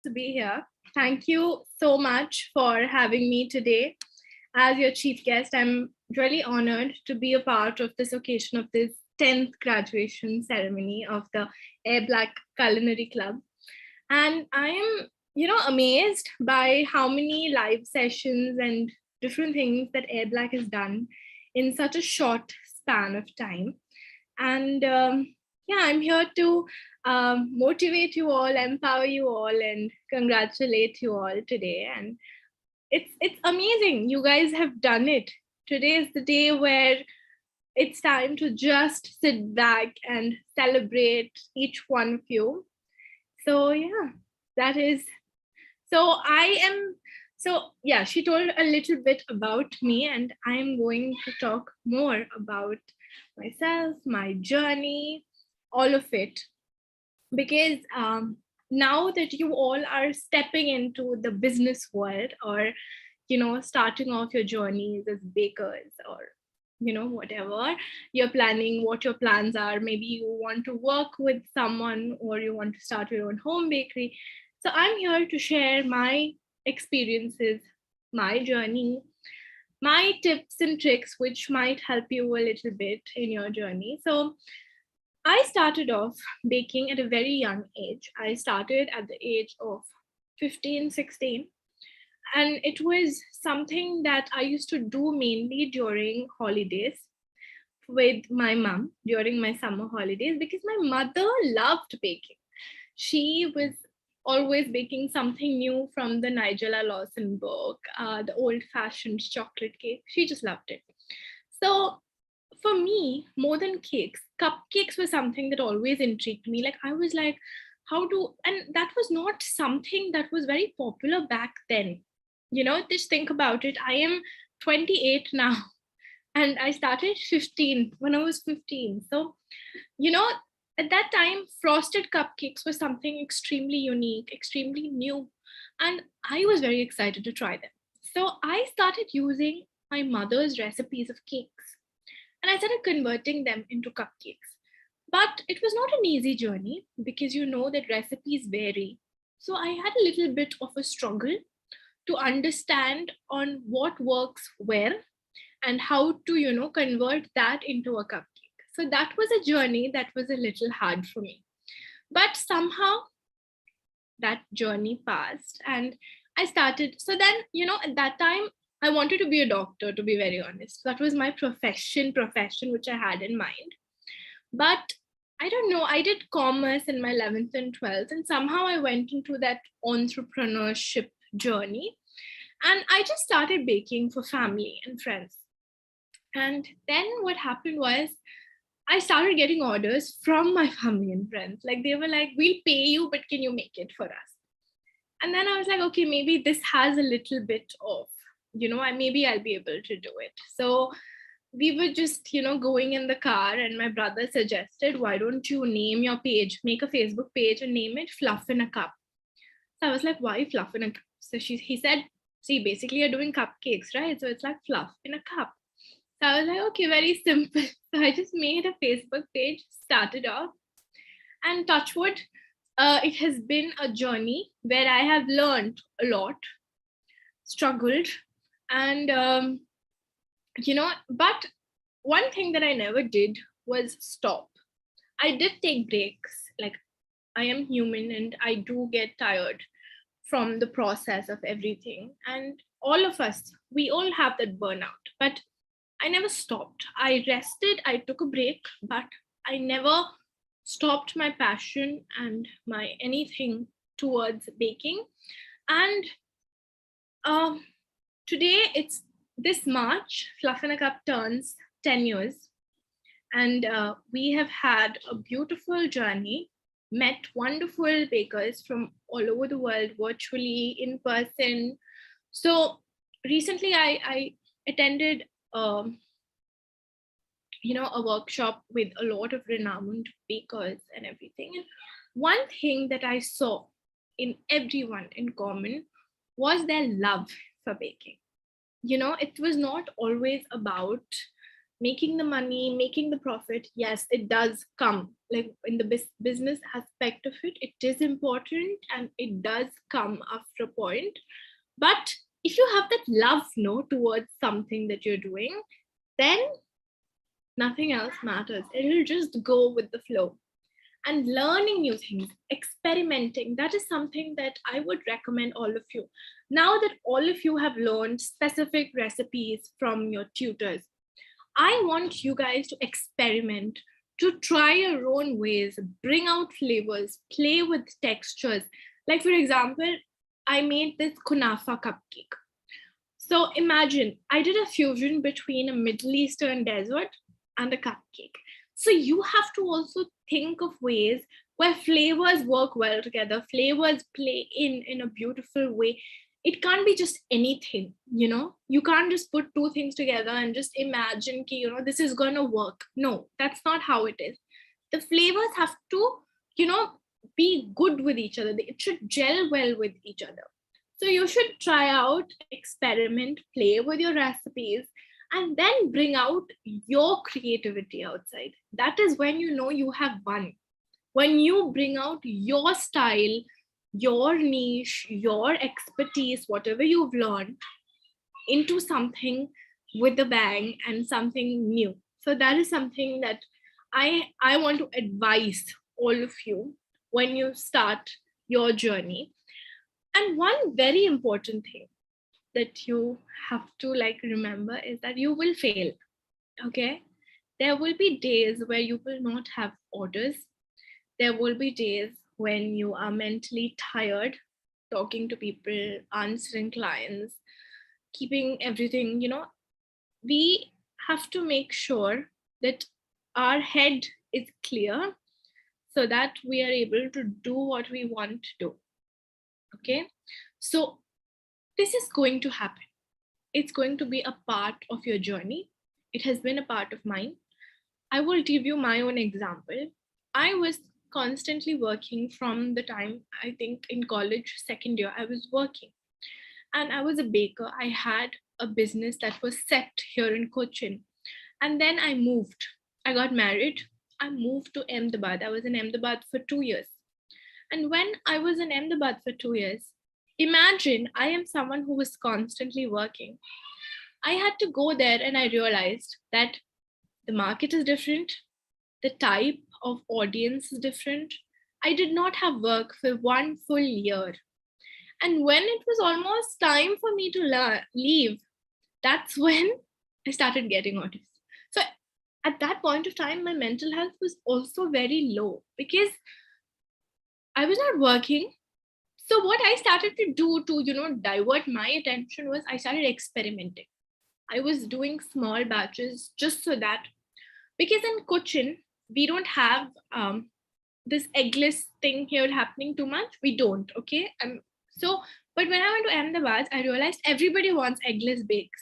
to be here. Thank you so much for having me today as your chief guest. I'm really honored to be a part of this occasion of this 10th graduation ceremony of the Airblack Culinary Club. And I am, amazed by how many live sessions and different things that Airblack has done in such a short span of time. And yeah, I'm here to motivate you all, empower you all, and congratulate you all today. And it's amazing. You guys have done it. Today is the day where it's time to just sit back and celebrate each one of you. So yeah, that is. So I am. So yeah, she told a little bit about me, and I'm going to talk more about myself, my journey, all of it, because now that you all are stepping into the business world, or starting off your journeys as bakers, or whatever you're planning, what your plans are, maybe you want to work with someone or you want to start your own home bakery. So I'm here to share my experiences, my journey, my tips and tricks which might help you a little bit in your journey. So I started off baking at a very young age. I started at the age of 15, 16. And it was something that I used to do mainly during holidays with my mom during my summer holidays, because my mother loved baking. She was always baking something new from the Nigella Lawson book, the old fashioned chocolate cake. She just loved it. So for me, more than cakes, cupcakes were something that always intrigued me. Like, I was like, how do, and that was not something that was very popular back then. Just think about it. I am 28 now, and I started 15 when I was 15. So, you know, at that time, frosted cupcakes were something extremely unique, extremely new, and I was very excited to try them. So I started using my mother's recipes of cakes, and I started converting them into cupcakes. But it was not an easy journey, because you know that recipes vary. So I had a little bit of a struggle to understand on what works where, and how to convert that into a cupcake. So that was a journey that was a little hard for me, but somehow that journey passed, and I started. So then, at that time, I wanted to be a doctor, to be very honest. That was my profession which I had in mind. But I don't know, I did commerce in my 11th and 12th, and somehow I went into that entrepreneurship journey, and I just started baking for family and friends. And then what happened was, I started getting orders from my family and friends. Like, they were like, we'll pay you, but can you make it for us? And then I was like, okay, maybe this has a little bit of, maybe I'll be able to do it. So we were just, going in the car, and my brother suggested, why don't you name your page, make a Facebook page and name it Fluff in a Cup. So I was like, why fluff in a cup? So he said, see, basically you're doing cupcakes, right? So it's like fluff in a cup. So I was like, okay, very simple. So I just made a Facebook page, started off, and touch wood, it has been a journey where I have learned a lot, struggled, and but one thing that I never did was stop. I did take breaks. Like, I am human and I do get tired from the process of everything. And all of us, we all have that burnout. But I never stopped. I rested, I took a break, but I never stopped my passion and my anything towards baking. And um, today, it's this March, Fluff in a Cup turns 10 years. And we have had a beautiful journey, met wonderful bakers from all over the world, virtually, in person. So recently, I attended, a workshop with a lot of renowned bakers and everything. And one thing that I saw in everyone in common was their love for baking. It was not always about making the money, making the profit, yes, it does come. Like in the business aspect of it, it is important and it does come after a point. But if you have that love, no, towards something that you're doing, then nothing else matters. It'll just go with the flow. And learning new things, experimenting, that is something that I would recommend all of you. Now that all of you have learned specific recipes from your tutors, I want you guys to experiment, to try your own ways, bring out flavors, play with textures. Like, for example, I made this kunafa cupcake. So imagine I did a fusion between a Middle Eastern dessert and a cupcake. So you have to also think of ways where flavors work well together, flavors play in a beautiful way. It can't be just anything, you know. You can't just put two things together and just imagine ki, you know, this is going to work. No, that's not how it is. The flavors have to, you know, be good with each other. It should gel well with each other. So you should try out, experiment, play with your recipes, and then bring out your creativity outside. That is when you know you have won. When you bring out your style, your niche, your expertise, whatever you've learned, into something with a bang and something new. So that is something that I want to advise all of you when you start your journey. And one very important thing that you have to like remember is that you will fail. Okay, there will be days where you will not have orders. There will be days when you are mentally tired talking to people, answering clients, keeping everything, you know. We have to make sure that our head is clear so that we are able to do what we want to do. Okay, so this is going to happen. It's going to be a part of your journey. It has been a part of mine. I will give you my own example. I was constantly working from the time, I think in college, second year, I was working. And I was a baker. I had a business that was set here in Cochin. And then I moved. I got married. I moved to Ahmedabad. I was in Ahmedabad for 2 years. And when I was in Ahmedabad for 2 years, imagine I am someone who was constantly working. I had to go there and I realized that the market is different, the type of audience is different. I did not have work for 1 full year. And when it was almost time for me to leave, that's when I started getting orders. So at that point of time, my mental health was also very low because I was not working. So what I started to do to, you know, divert my attention was I started experimenting. I was doing small batches just so that, because in Cochin, we don't have this eggless thing here happening too much. We don't, okay? So, but when I went to Ahmedabad, I realized everybody wants eggless bakes.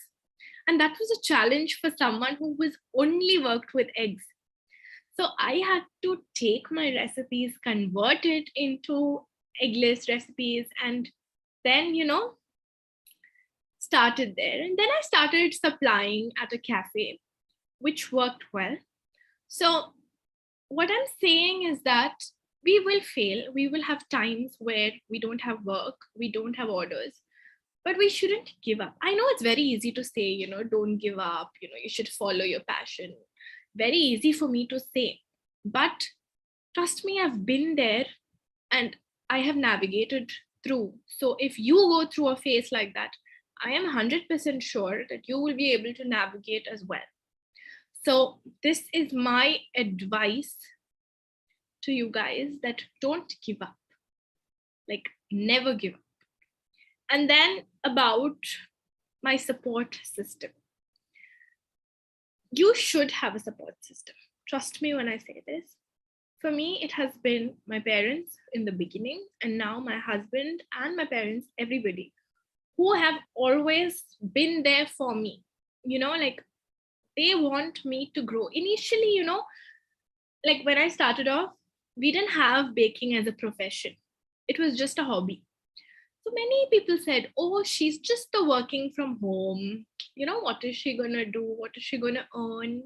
And that was a challenge for someone who was only worked with eggs. So I had to take my recipes, convert it into eggless recipes, and then, you know, started there. And then I started supplying at a cafe, which worked well. So what I'm saying is that we will fail. We will have times where we don't have work, we don't have orders, but we shouldn't give up. I know it's very easy to say, you know, don't give up, you know, you should follow your passion. Very easy for me to say. But trust me, I've been there and I have navigated through. So if you go through a phase like that, I am 100% sure that you will be able to navigate as well. So this is my advice to you guys, that don't give up. Like, never give up. And then about my support system. You should have a support system. Trust me when I say this. For me, it has been my parents in the beginning, and now my husband and my parents, everybody who have always been there for me. You know, like, they want me to grow. Initially, you know, like when I started off, we didn't have baking as a profession. It was just a hobby. So many people said, oh, she's just the working from home. You know, what is she going to do? What is she going to earn?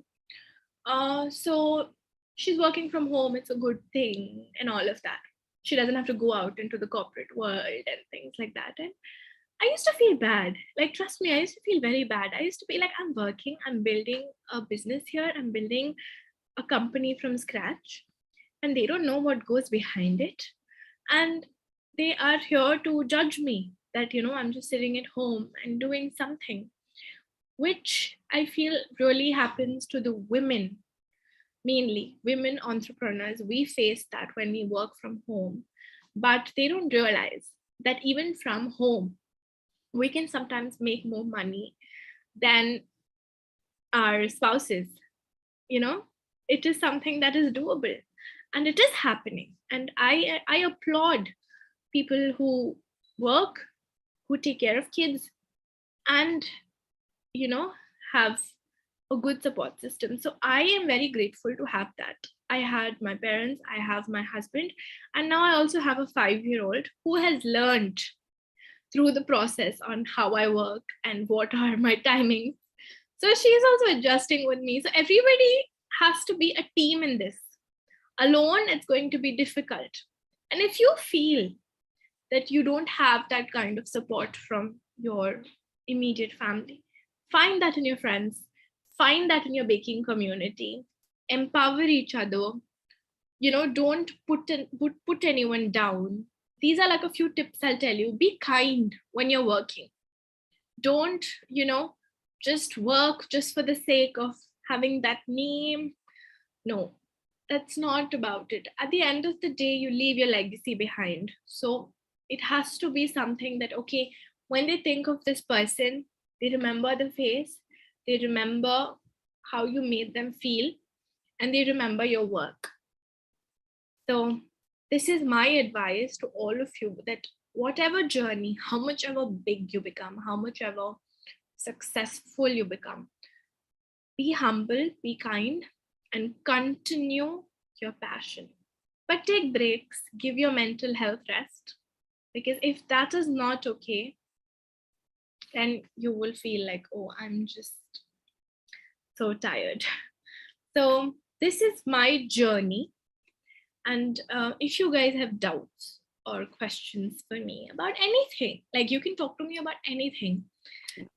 So she's working from home. It's a good thing and all of that. She doesn't have to go out into the corporate world and things like that. And I used to feel bad. Like, trust me, I used to feel very bad. I used to be like, I'm working, I'm building a business here, I'm building a company from scratch, and they don't know what goes behind it. And they are here to judge me that, I'm just sitting at home and doing something, which I feel really happens to the women, mainly women entrepreneurs. We face that when we work from home, but they don't realize that even from home, we can sometimes make more money than our spouses. you know it is something that is doable, and it is happening, and I applaud people who work, who take care of kids, and you know have a good support system. So I am very grateful to have that. I had my parents, I have my husband, and now I also have a 5-year-old who has learned through the process on how I work and what are my timings. So she's also adjusting with me. So everybody has to be a team in this. Alone, it's going to be difficult. And if you feel that you don't have that kind of support from your immediate family, find that in your friends, find that in your baking community, empower each other. Don't put anyone down. These are like a few tips I'll tell you. Be kind when you're working. Don't just work just for the sake of having that name. No, that's not about it. At the end of the day, you leave your legacy behind. So it has to be something that, okay, when they think of this person, they remember the face, they remember how you made them feel, and they remember your work. So this is my advice to all of you, that whatever journey, how much ever big you become, how much ever successful you become, be humble, be kind, and continue your passion. But take breaks, give your mental health rest. Because if that is not okay, then you will feel like, oh, I'm just so tired. So this is my journey. And if you guys have doubts or questions for me about anything, like, you can talk to me about anything,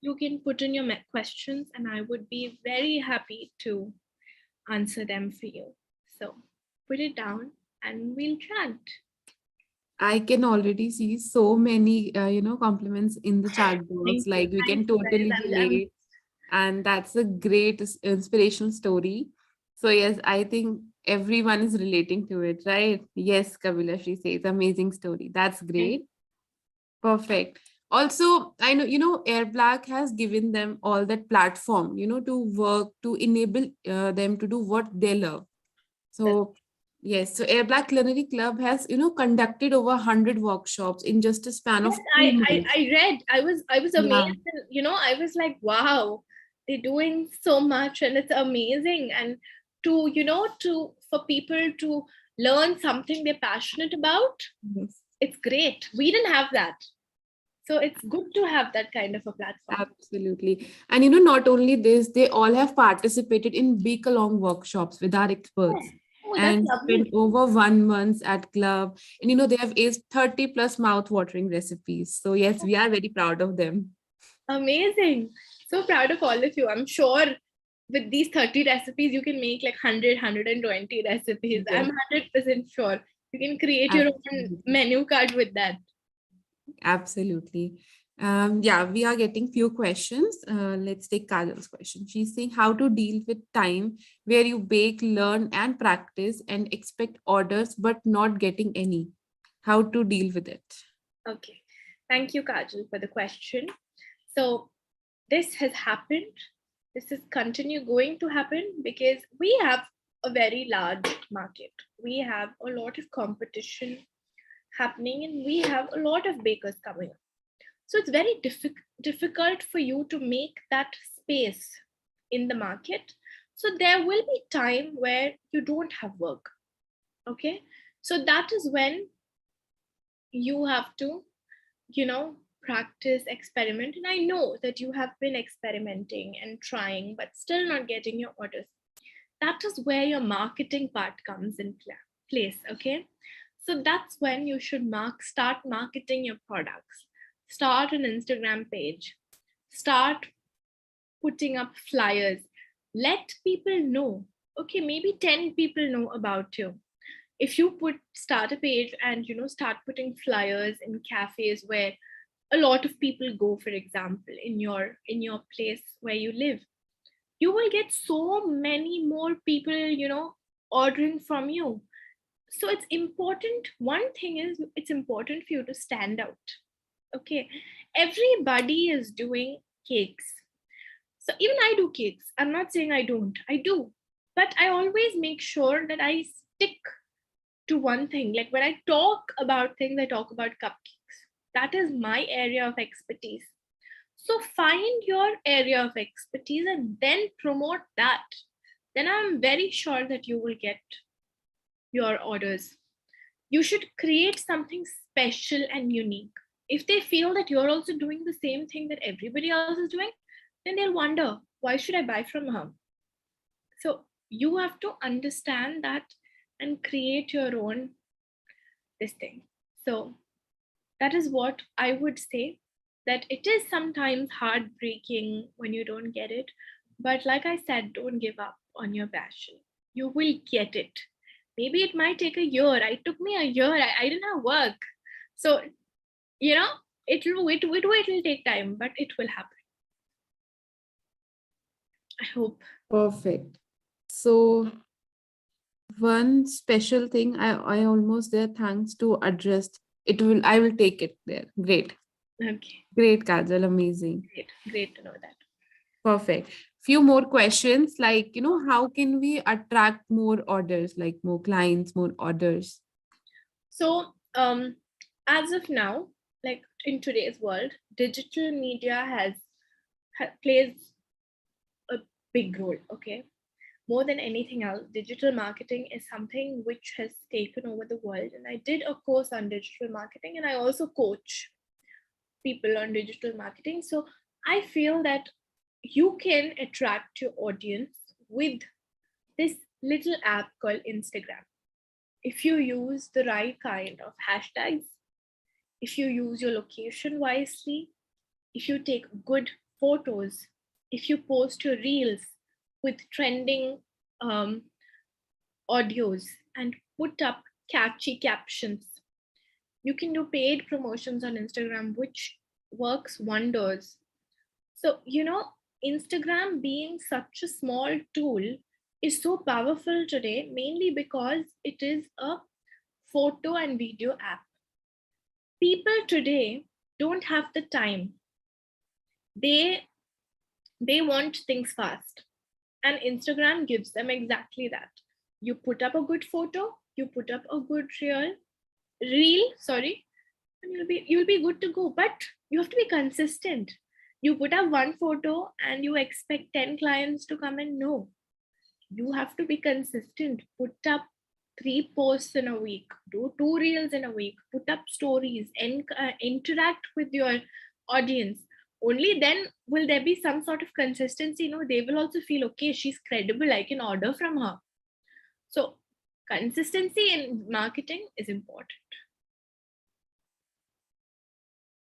you can put in your questions, and I would be very happy to answer them for you. So put it down and we'll chat. I can already see so many, compliments in the chat box. Thank you. Like we Thank can you, guys. totally I'm relate, and that's a great inspirational story. So yes, I think everyone is relating to it, right? Yes, Kabila, she says, amazing story. That's thank great. Perfect. Also, I know, Airblack has given them all that platform, to work, to enable them to do what they love. this. So, yes, so Airblack Culinary Club has, conducted over 100 workshops in just a span Yes, of 2 months. I read. I was Yeah. amazed. And, I was like, wow, they're doing so much, and it's amazing. And for people to learn something they're passionate about, Yes. it's great. We didn't have that. So it's good to have that kind of a platform. Absolutely. And not only this, they all have participated in week-long workshops with our Oh, experts oh, that's and spent lovely. over 1 month at club. And they have aced 30 plus mouth-watering recipes. So yes, we are very proud of them. Amazing. So proud of all of you. I'm sure with these 30 recipes, you can make like 100, recipes. I'm Yes, 100% sure. You can create your own absolutely. menu card with that. Absolutely. Yeah, we are getting few questions. Let's take Kajal's question. She's saying how to deal with time where you bake, learn, and practice and expect orders but not getting any. How to deal with it? Okay. Thank you, Kajal, for the question. So this has happened. This is continue going to happen because we have a very large market. We have a lot of competition happening, and we have a lot of bakers coming up. So it's very difficult for you to make that space in the market. So there will be time where you don't have work. Okay. So that is when you have to, practice, experiment. And I know that you have been experimenting and trying, but still not getting your orders. that is where your marketing part comes in place. Okay. So that's when you should start marketing your products. Start an Instagram page. Start putting up flyers. Let people know. Okay, maybe 10 people know about you. If you start a page and start putting flyers in cafes where a lot of people go, for example, in your place where you live, you will get so many more people ordering from you. So it's important. One thing is, it's important for you to stand out. Okay, everybody is doing cakes. So even I do cakes. I'm not saying I don't, I do. But I always make sure that I stick to one thing. Like when I talk about things, I talk about cupcakes. That is my area of expertise. So find your area of expertise and then promote that. Then I'm very sure that you will get your orders. You should create something special and unique. If they feel that you're also doing the same thing that everybody else is doing, then they'll wonder, why should I buy from her? So you have to understand that and create your own this thing. So that is what I would say, that it is sometimes heartbreaking when you don't get it. But like I said, don't give up on your passion. You will get it. Maybe it might take a year. It took me a year. I didn't have work. So, it will take time, but it will happen. I hope. Perfect. So one special thing I almost there, thanks to address it, I will take it there. Great. Okay. Great, Kajal. Amazing. Great to know that. Perfect. Few more questions, like, how can we attract more orders, like more clients, more orders? So, as of now, like in today's world, digital media plays a big role. Okay, more than anything else, digital marketing is something which has taken over the world. And I did a course on digital marketing, and I also coach people on digital marketing. So I feel that you can attract your audience with this little app called Instagram. If you use the right kind of hashtags, if you use your location wisely, if you take good photos, if you post your reels with trending um, audios and put up catchy captions, you can do paid promotions on Instagram, which works wonders. So, Instagram being such a small tool is so powerful today, mainly because it is a photo and video app. People today don't have the time. They want things fast. And Instagram gives them exactly that. You put up a good photo, you put up a good reel, sorry, and you'll be good to go. But you have to be consistent. You put up one photo and you expect 10 clients to come and no. You have to be consistent. Put up 3 posts in a week, do 2 reels in a week, put up stories, and interact with your audience. Only then will there be some sort of consistency. They will also feel, okay, she's credible, I can order from her. So consistency in marketing is important.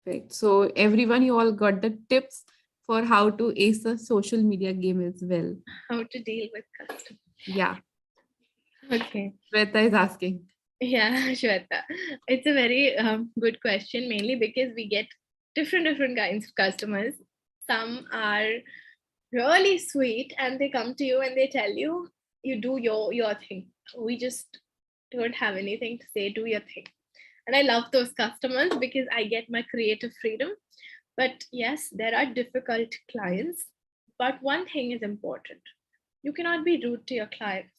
Perfect. So everyone, you all got the tips for how to ace the social media game as well. How to deal with customers. Yeah. Okay. Shweta is asking. Yeah, Shweta. It's a very good question, mainly because we get different kinds of customers. Some are really sweet and they come to you and they tell you, you do your thing. We just don't have anything to say, do your thing. And I love those customers because I get my creative freedom. But yes, there are difficult clients. But one thing is important. You cannot be rude to your clients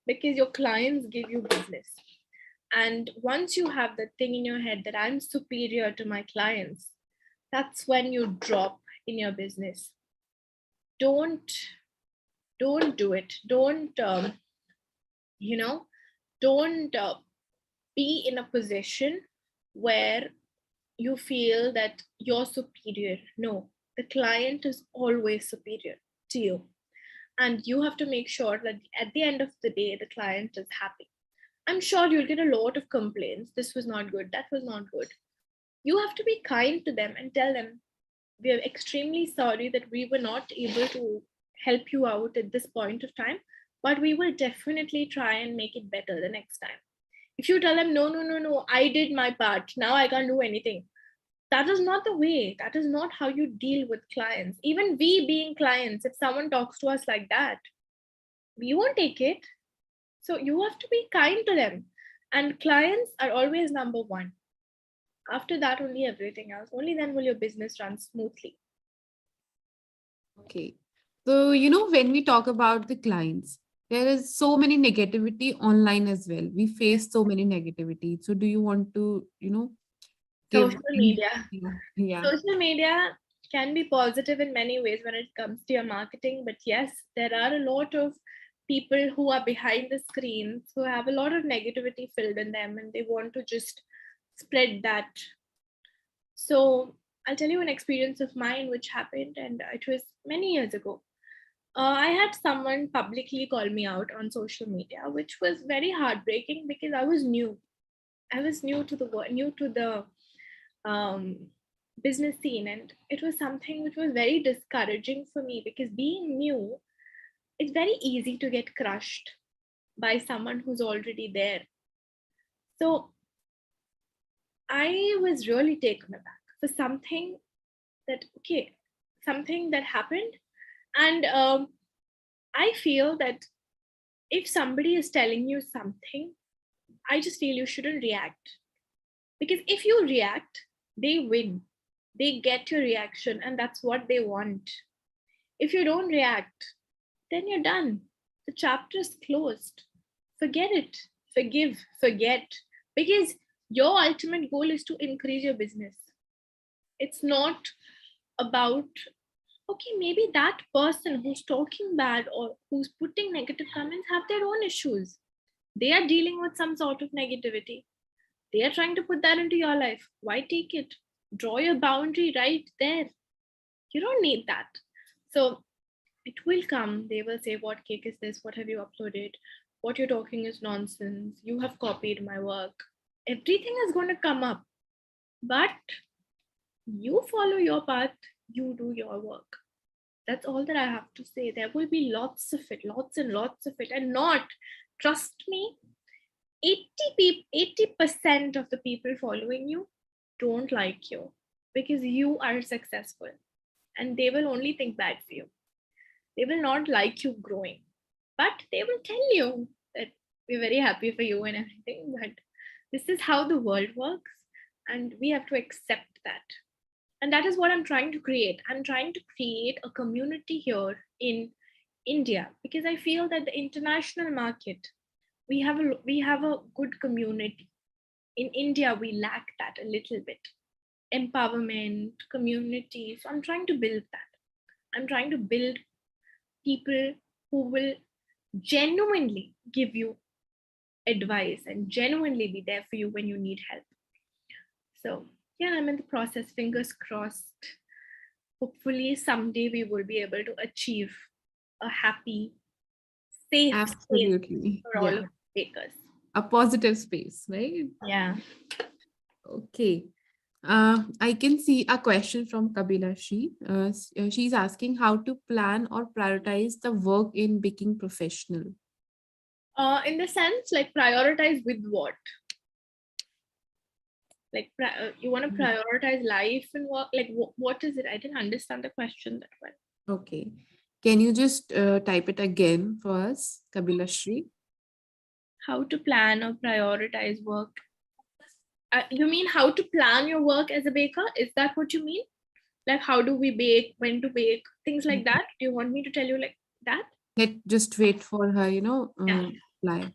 because your clients give you business. And once you have that thing in your head that I'm superior to my clients, that's when you drop in your business. Don't do it. Don't be in a position where you feel that you're superior. No, the client is always superior to you. and you have to make sure that at the end of the day, the client is happy. I'm sure you'll get a lot of complaints. This was not good. That was not good. You have to be kind to them and tell them, we are extremely sorry that we were not able to help you out at this point of time, but we will definitely try and make it better the next time. If you tell them, no, no, no, no, I did my part, now I can't do anything, that is not the way. That is not how you deal with clients. Even we being clients, if someone talks to us like that, we won't take it. So you have to be kind to them. And clients are always number one. After that, only everything else. Only then will your business run smoothly. Okay. So, when we talk about the clients, there is so many negativity online as well. We face so many negativity. So, do you want to, give Social any? media. Yeah. Social media can be positive in many ways when it comes to your marketing, but yes, there are a lot of people who are behind the screens who have a lot of negativity filled in them and they want to just spread that. So I'll tell you an experience of mine which happened, and it was many years ago. I had someone publicly call me out on social media, which was very heartbreaking because I was new. I was new to the um, business scene, and it was something which was very discouraging for me because being new, it's very easy to get crushed by someone who's already there. So I was really taken aback for something that happened, and I feel that if somebody is telling you something, I just feel you shouldn't react, because if you react, they win. They get your reaction, and that's what they want. If you don't react, then you're done. The chapter is closed. Forget it. Forgive, forget. Because your ultimate goal is to increase your business. It's not about, okay, maybe that person who's talking bad or who's putting negative comments have their own issues. They are dealing with some sort of negativity. They are trying to put that into your life. Why take it? Draw your boundary right there. You don't need that. So it will come. They will say, what cake is this? What have you uploaded? What you're talking is nonsense. You have copied my work. Everything is going to come up. But you follow your path, you do your work. That's all that I have to say. There will be lots of it, lots and lots of it. And not, trust me, 80% of the people following you don't like you because you are successful, and they will only think bad for you. They will not like you growing, but they will tell you that we're very happy for you and everything. But this is how the world works, and we have to accept that. And that is what I'm trying to create. I'm trying to create a community here in India because I feel that the international market, we have a good community. In India, we lack that a little bit. Empowerment, community. So I'm trying to build that. I'm trying to build people who will genuinely give you advice and genuinely be there for you when you need help. So, yeah, I'm in the process. Fingers crossed. Hopefully, someday we will be able to achieve a happy, safe space Absolutely. for all Yeah. of bakers. A positive space, right? Yeah. Okay. I can see a question from Kabila Shri. She's asking how to plan or prioritize the work in baking professional. In the sense, like prioritize with what? Like you want to prioritize life and work? Like what is it? I didn't understand the question that well. Okay. Can you just type it again for us, Kabila Shri? How to plan or prioritize work? You mean how to plan your work as a baker? Is that what you mean? Like how do we bake, when to bake, things like that? Do you want me to tell you like that? Just wait for her, Yeah. reply.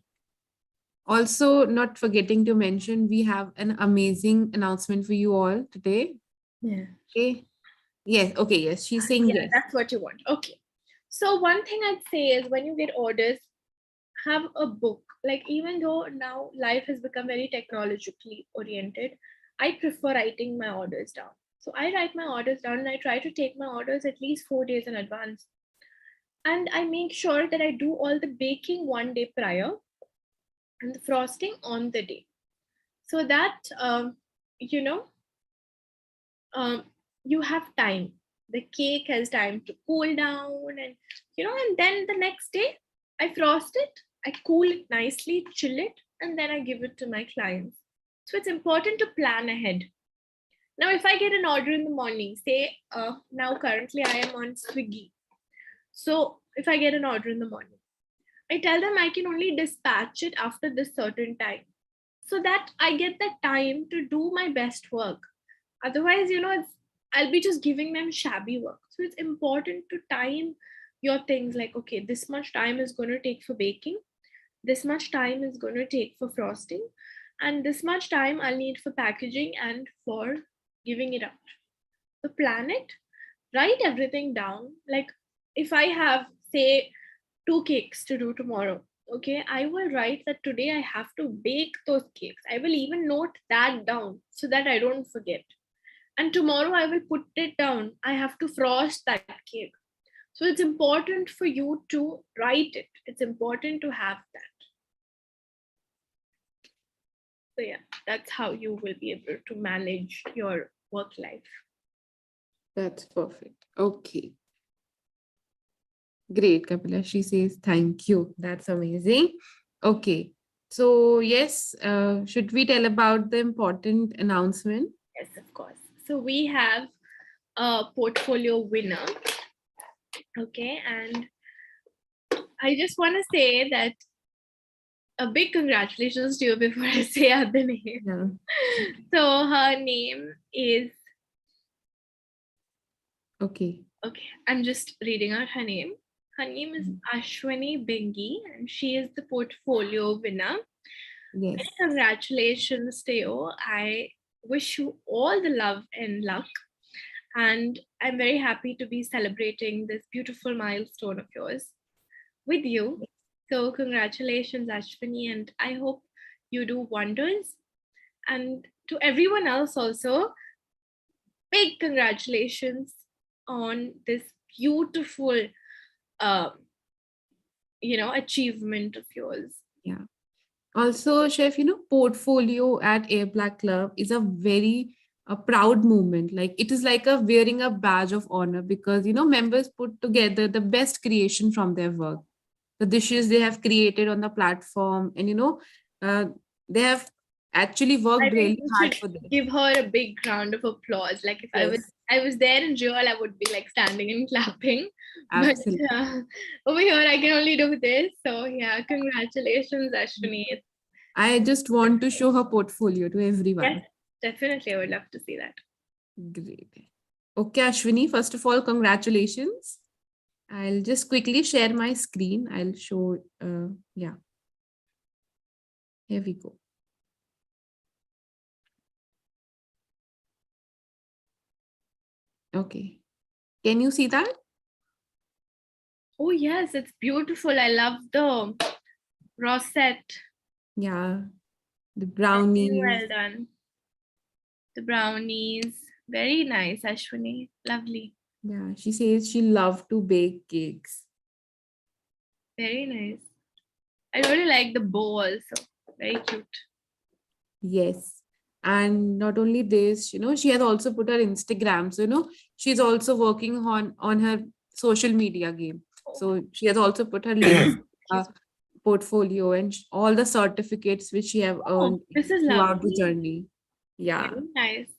Also, not forgetting to mention, we have an amazing announcement for you all today. Yeah. Okay. Yes. Okay. Yes. She's saying Yeah, yes. that's what you want. Okay. So one thing I'd say is when you get orders, have a book. Like even though now life has become very technologically oriented, I prefer writing my orders down. So I write my orders down and I try to take my orders at least 4 days in advance. And I make sure that I do all the baking one day prior and the frosting on the day, so that you know um, you have time. The cake has time to cool down, and and then the next day I frost it, I cool it nicely, chill it, and then I give it to my clients. So it's important to plan ahead. Now, if I get an order in the morning, say now currently I am on Swiggy. So if I get an order in the morning, I tell them I can only dispatch it after this certain time, so that I get the time to do my best work. Otherwise, I'll be just giving them shabby work. So it's important to time your things, like, okay, this much time is going to take for baking, this much time is going to take for frosting, and this much time I'll need for packaging and for giving it out. So plan it, write everything down. Like, if I have, say, 2 cakes to do tomorrow, okay, I will write that today I have to bake those cakes. I will even note that down so that I don't forget. And tomorrow I will put it down, I have to frost that cake. So it's important for you to write it. It's important to have that. So yeah, that's how you will be able to manage your work life. That's perfect. Okay. Great, Kapila. She says, thank you. That's amazing. Okay. So, yes, should we tell about the important announcement? Yes, of course. So we have a portfolio winner. Okay. And I just want to say that a big congratulations to you before I say out the name. Yeah. So her name is, Okay. I'm just reading out her name. Her name is Ashwini Bengi, and she is the portfolio winner. Yes. Many congratulations to you. I wish you all the love and luck. And I'm very happy to be celebrating this beautiful milestone of yours with you. So, congratulations, Ashwini, and I hope you do wonders. And to everyone else, also, big congratulations on this beautiful, uh, achievement of yours. Yeah. Also, Chef, portfolio at Airblack Club is a very proud moment. Like it is like a wearing a badge of honor because, members put together the best creation from their work, the dishes they have created on the platform, and, uh, they have actually I worked think really we hard should for this. give her a big round of applause. Like, if Yes, I was there in real, I would be like standing and clapping. But absolutely. over here, I can only do this. So yeah, congratulations, Ashwini. I just want to show her portfolio to Yes, everyone. definitely, I would love to see that. Great. Okay, Ashwini, first of all, congratulations. I'll just quickly share my screen. I'll show, yeah, here we go. Okay. Can you see that? Oh yes, it's beautiful. I love the rosette. Yeah, the Very brownies. well done. The brownies, very nice, Ashwini. Lovely. Yeah, she says she loved to bake cakes. Very nice. I really like the bow also. Very cute. Yes. And not only this, she has also put her Instagram. So, she's also working on her social media game. Oh, So she has also put her links, uh, she's, portfolio, and all the certificates which she have oh, earned this is throughout the lovely. journey. Yeah, Very nice.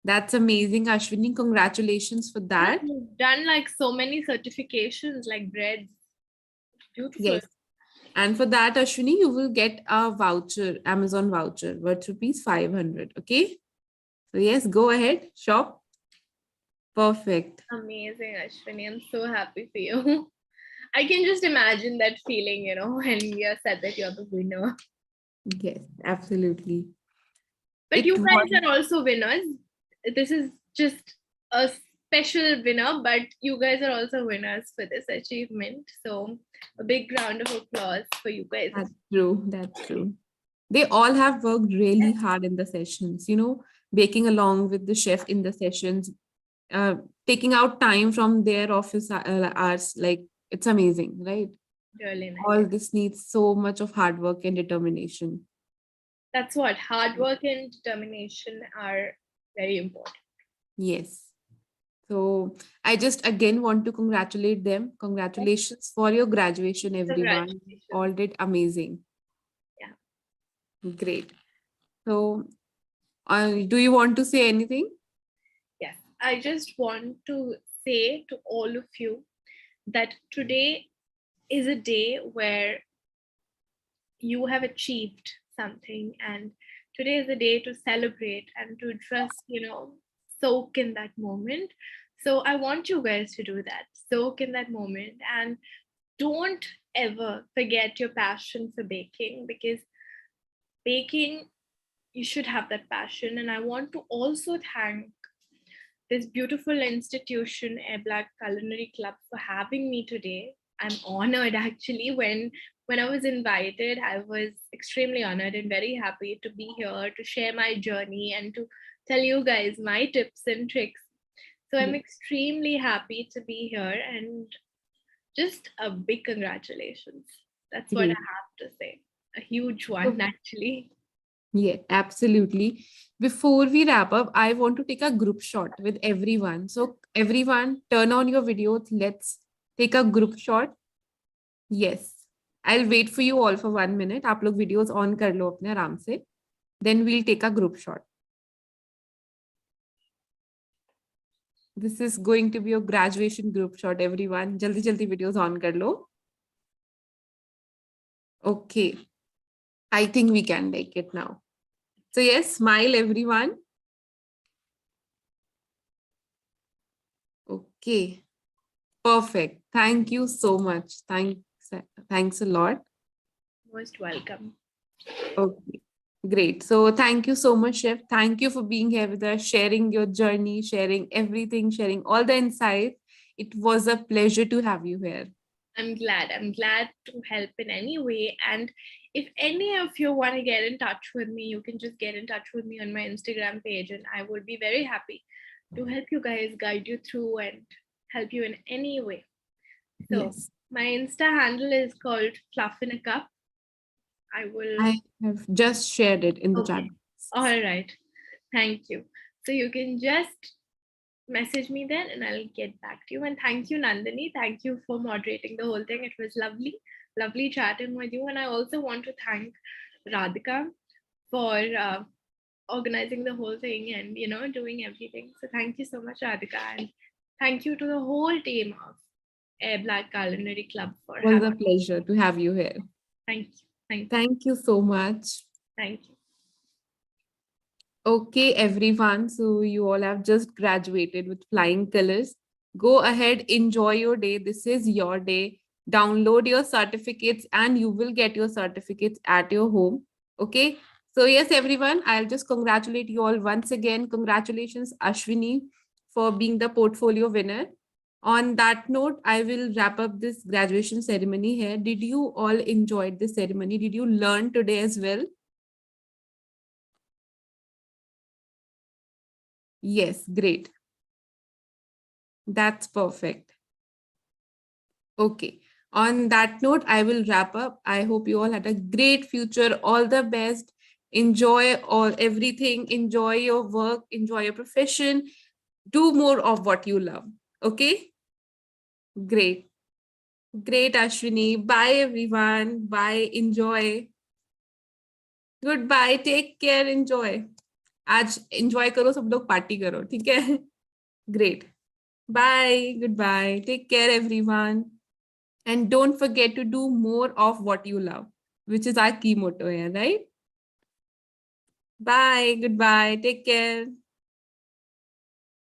that's amazing, Ashwini. Congratulations for Yeah, that. you've done like so many certifications, like breads. Beautiful. Yes. And for that, Ashwini, you will get a voucher, Amazon voucher, worth rupees 500. Okay. So, yes, go ahead, shop. Perfect. Amazing, Ashwini. I'm so happy for you. I can just imagine that feeling, when you said that you're the winner. Yes, absolutely. But you It was, guys are also winners. This is just a special winner, but you guys are also winners for this achievement. So a big round of applause for you guys. that's true. That's true. They all have worked really hard in the sessions, baking along with the chef in the sessions. uh, taking out time from their office hours. Like, it's amazing, right? Really nice. All this needs so much of hard work and determination. That's what hard work and determination are very important. Yes. So I just again want to congratulate them. Congratulations for your graduation, everyone. Congratulations. All did amazing. Yeah. Great. So, do you want to say anything? Yes. I just want to say to all of you that today is a day where you have achieved something, and today is a day to celebrate and to just, soak in that moment. So I want you guys to do that. Soak in that moment and don't ever forget your passion for baking, because baking, you should have that passion. And I want to also thank this beautiful institution, Airblack Culinary Club, for having me today. I'm honored actually. When I was invited, I was extremely honored and very happy to be here to share my journey and to tell you guys my tips and tricks. So I'm Yeah. extremely happy to be here, and just a big congratulations. That's what I Great. have to say. A huge one, So, actually. yeah, absolutely. Before we wrap up, I want to take a group shot with everyone. So, everyone, turn on your videos. Let's take a group shot. Yes. I'll wait for you all for 1 minute. आप लोग videos on कर लो अपने आराम से. Then we'll take a group shot. This is going to be a graduation group shot, everyone. Jaldi jaldi videos on कर लो. Okay. I think we can make it now. So yes, smile everyone. Okay. Perfect. Thank you so much. Thanks a lot. Most welcome. Okay. Great. So thank you so much, Chef. Thank you for being here with us, sharing your journey, sharing everything, sharing all the insights. It was a pleasure to have you here. I'm glad. I'm glad to help in any way. And if any of you want to get in touch with me, you can just get in touch with me on my Instagram page, and I would be very happy to help you guys, guide you through, and help you in any way. So Yes. my Insta handle is called Fluff in a Cup. I will. I have just shared it in the chat. Okay. All right. Thank you. So you can just message me then and I'll get back to you. And thank you, Nandini. Thank you for moderating the whole thing. It was lovely chatting with you. And I also want to thank Radhika for organizing the whole thing and, doing everything. So thank you so much, Radhika. And thank you to the whole team of Airblack Culinary Club for It was having a me. pleasure to have you here. Thank you. Thank you. Thank you so much. Thank you. Okay, everyone. So you all have just graduated with flying colors. Go ahead, enjoy your day. This is your day. Download your certificates and you will get your certificates at your home. Okay. So, yes, everyone, I'll just congratulate you all once again. Congratulations, Ashwini, for being the portfolio winner. On that note, I will wrap up this graduation ceremony here. Did you all enjoy this ceremony? Did you learn today as well? Yes, great. That's perfect. Okay. On that note, I will wrap up. I hope you all had a great future. All the best. Enjoy all everything. Enjoy your work. Enjoy your profession. Do more of what you love. Okay. Great. Great, Ashwini. Bye, everyone. Bye. Enjoy. Goodbye. Take care. Enjoy. आज enjoy करो सब लोग party करो ठीक है Great. Bye. Goodbye. Take care, everyone. And don't forget to do more of what you love, which is our key motto here, right? Bye. Goodbye. Take care.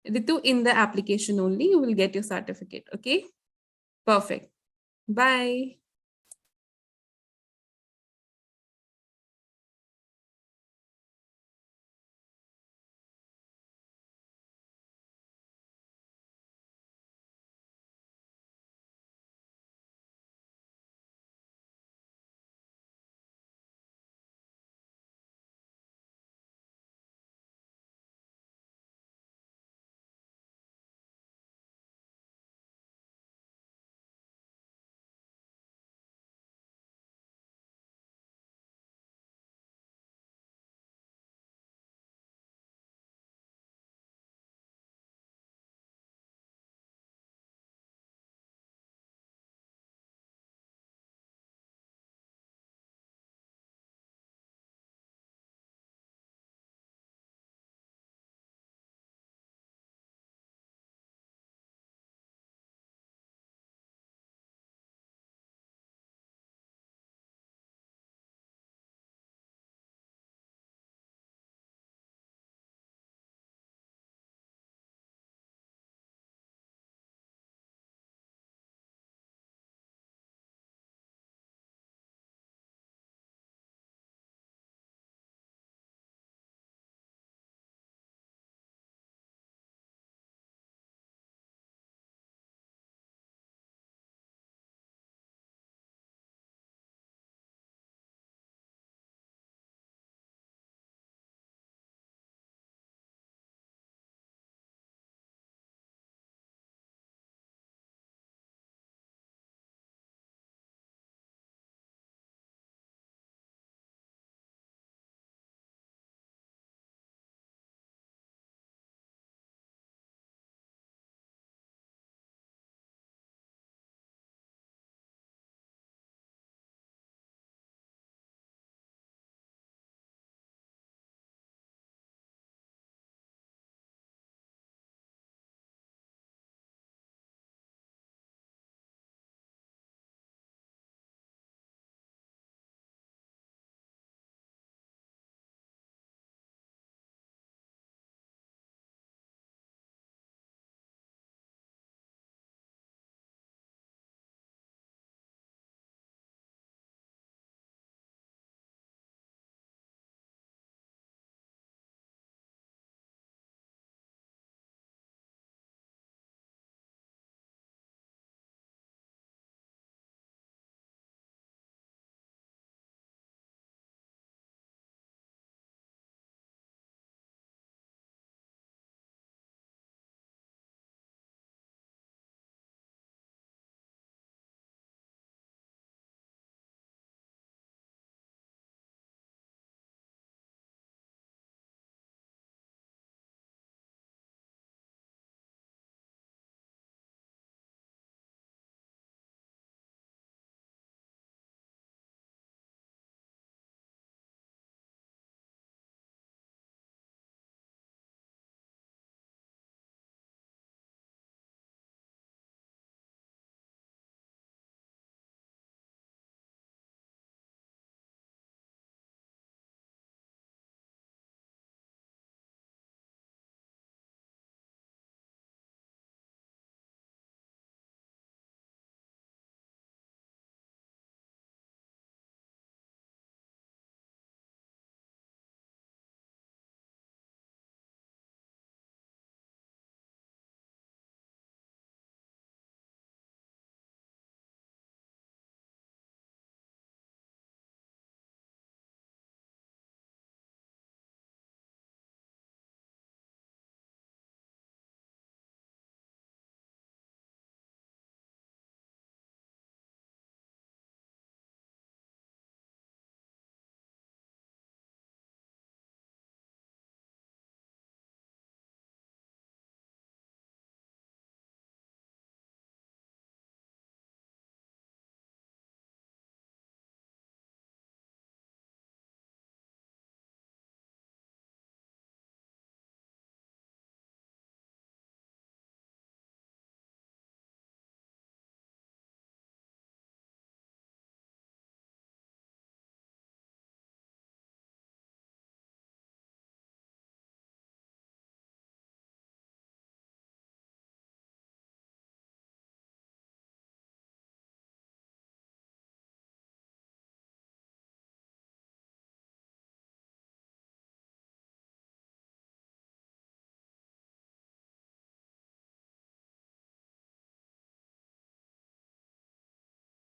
Ritu, in the application only, you will get your certificate. Okay? Perfect. Bye.